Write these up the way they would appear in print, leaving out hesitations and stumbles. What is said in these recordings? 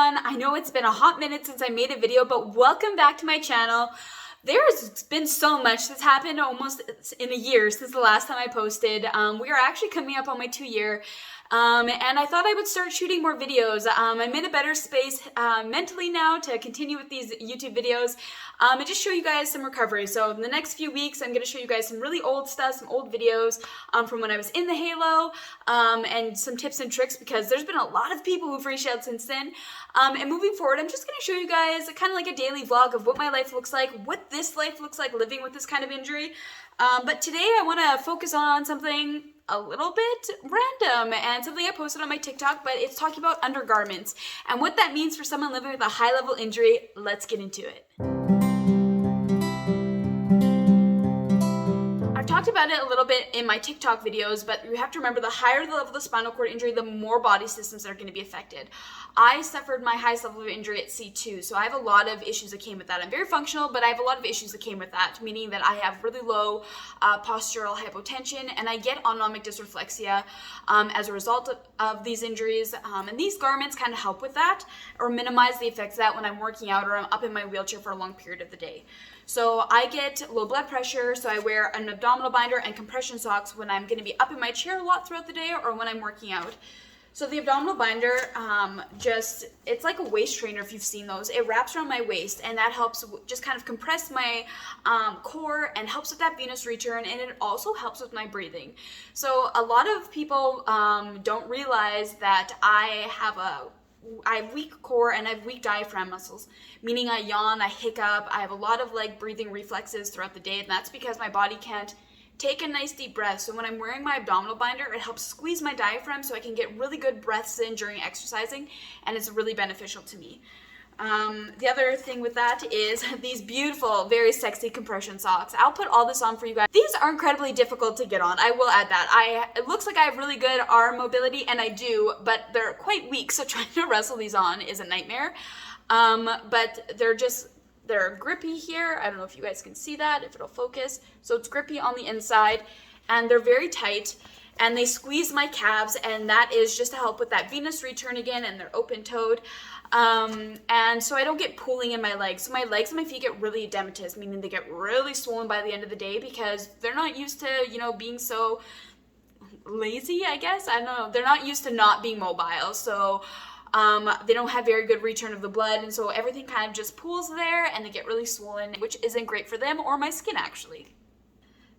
everyone. I know it's been a hot minute since I made a video, but welcome back to my channel. There's been so much that's happened almost in a year since the last time I posted. We are actually coming up on my 2-year, and I thought I would start shooting more videos. I'm in a better space mentally now to continue with these YouTube videos and just show you guys some recovery. So in the next few weeks, I'm going to show you guys some really old stuff, some old videos from when I was in the Halo, and some tips and tricks because there's been a lot of people who've reached out since then. And moving forward, I'm just going to show you guys kind of like a daily vlog of what my life looks like, what this life looks like living with this kind of injury. But today I want to focus on something a little bit random and something I posted on my TikTok, but it's talking about undergarments and what that means for someone living with a high-level injury. Let's get into it. I've talked about it a little bit in my TikTok videos, but you have to remember the higher the level of the spinal cord injury, the more body systems are going to be affected. I suffered my highest level of injury at C2, so I have a lot of issues that came with that. I'm very functional, but I have a lot of issues that came with that, meaning that I have really low postural hypotension, and I get autonomic dysreflexia as a result of these injuries, and these garments kind of help with that, or minimize the effects of that when I'm working out or I'm up in my wheelchair for a long period of the day. So I get low blood pressure, so I wear an abdominal binder and compression socks when I'm going to be up in my chair a lot throughout the day or when I'm working out. So the abdominal binder, it's like a waist trainer if you've seen those. It wraps around my waist and that helps just kind of compress my core and helps with that venous return, and it also helps with my breathing. So a lot of people don't realize that I have weak core and I have weak diaphragm muscles, meaning I yawn, I hiccup, I have a lot of like breathing reflexes throughout the day, and that's because my body can't take a nice deep breath. So when I'm wearing my abdominal binder, it helps squeeze my diaphragm so I can get really good breaths in during exercising, and it's really beneficial to me. The other thing with that is these beautiful, very sexy compression socks. I'll put all this on for you guys. These are incredibly difficult to get on. I will add that. It looks like I have really good arm mobility, and I do, but they're quite weak, so trying to wrestle these on is a nightmare. But they're grippy here. I don't know if you guys can see that, if it'll focus. So it's grippy on the inside, and they're very tight, and they squeeze my calves, and that is just to help with that venous return again, and they're open-toed. And so I don't get pooling in my legs. So my legs and my feet get really edematous, meaning they get really swollen by the end of the day because they're not used to, being so lazy, I guess. I don't know. They're not used to not being mobile. So they don't have very good return of the blood, and so everything kind of just pools there and they get really swollen, which isn't great for them or my skin actually.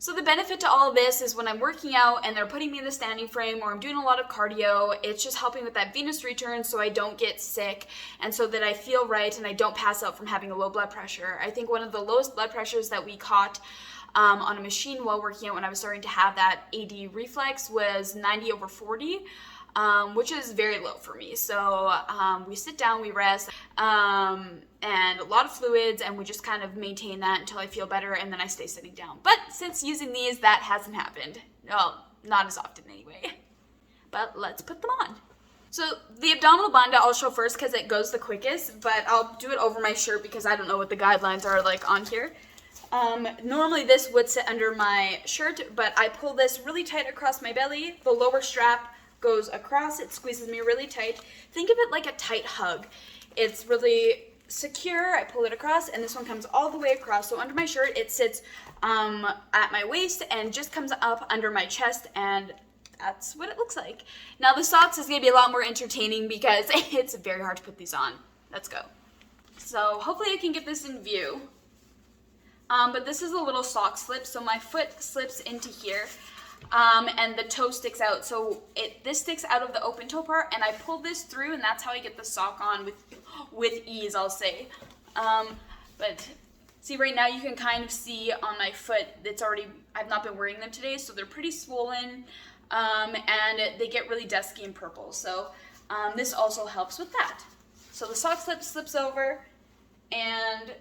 So the benefit to all of this is when I'm working out and they're putting me in the standing frame or I'm doing a lot of cardio, it's just helping with that venous return so I don't get sick and so that I feel right and I don't pass out from having a low blood pressure. I think one of the lowest blood pressures that we caught on a machine while working out when I was starting to have that AD reflex was 90/40. Which is very low for me. So we sit down, we rest, and a lot of fluids, and we just kind of maintain that until I feel better, and then I stay sitting down. But since using these, that hasn't happened. Well, not as often anyway. But let's put them on. So the abdominal binder I'll show first because it goes the quickest, but I'll do it over my shirt because I don't know what the guidelines are like on here. Normally this would sit under my shirt, but I pull this really tight across my belly. The lower strap goes across, it squeezes me really tight. Think of it like a tight hug. It's really secure. I pull it across, and this one comes all the way across. So under my shirt, it sits at my waist and just comes up under my chest, and that's what it looks like. Now the socks is going to be a lot more entertaining because it's very hard to put these on. Let's go. So hopefully I can get this in view. But this is a little sock slip, so my foot slips into here. And the toe sticks out, so this sticks out of the open toe part, and I pull this through, and that's how I get the sock on with ease, I'll say. But see, right now you can kind of see on my foot, I've not been wearing them today, so they're pretty swollen, and they get really dusky and purple. So this also helps with that. So the sock slips over, and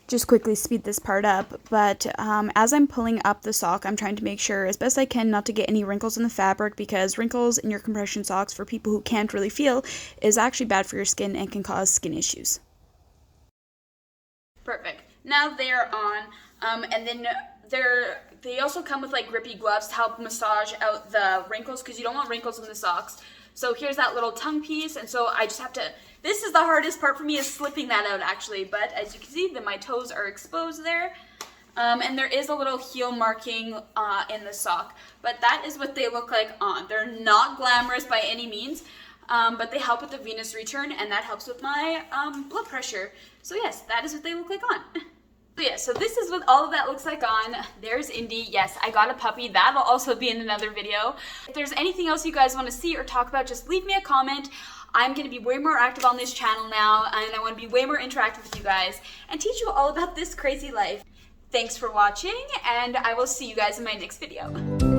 just quickly speed this part up, but as I'm pulling up the sock, I'm trying to make sure as best I can not to get any wrinkles in the fabric, because wrinkles in your compression socks for people who can't really feel is actually bad for your skin and can cause skin issues. Perfect. Now they're on, and then They also come with like grippy gloves to help massage out the wrinkles, because you don't want wrinkles in the socks. So here's that little tongue piece, and so I just have to, this is the hardest part for me, is slipping that out actually, but as you can see, my toes are exposed there. And there is a little heel marking in the sock, but that is what they look like on. They're not glamorous by any means, but they help with the venous return, and that helps with my blood pressure. So yes, that is what they look like on. So yeah, so this is what all of that looks like on. There's Indy. Yes, I got a puppy. That'll also be in another video. If there's anything else you guys want to see or talk about, just leave me a comment. I'm going to be way more active on this channel now, and I want to be way more interactive with you guys and teach you all about this crazy life. Thanks for watching, and I will see you guys in my next video.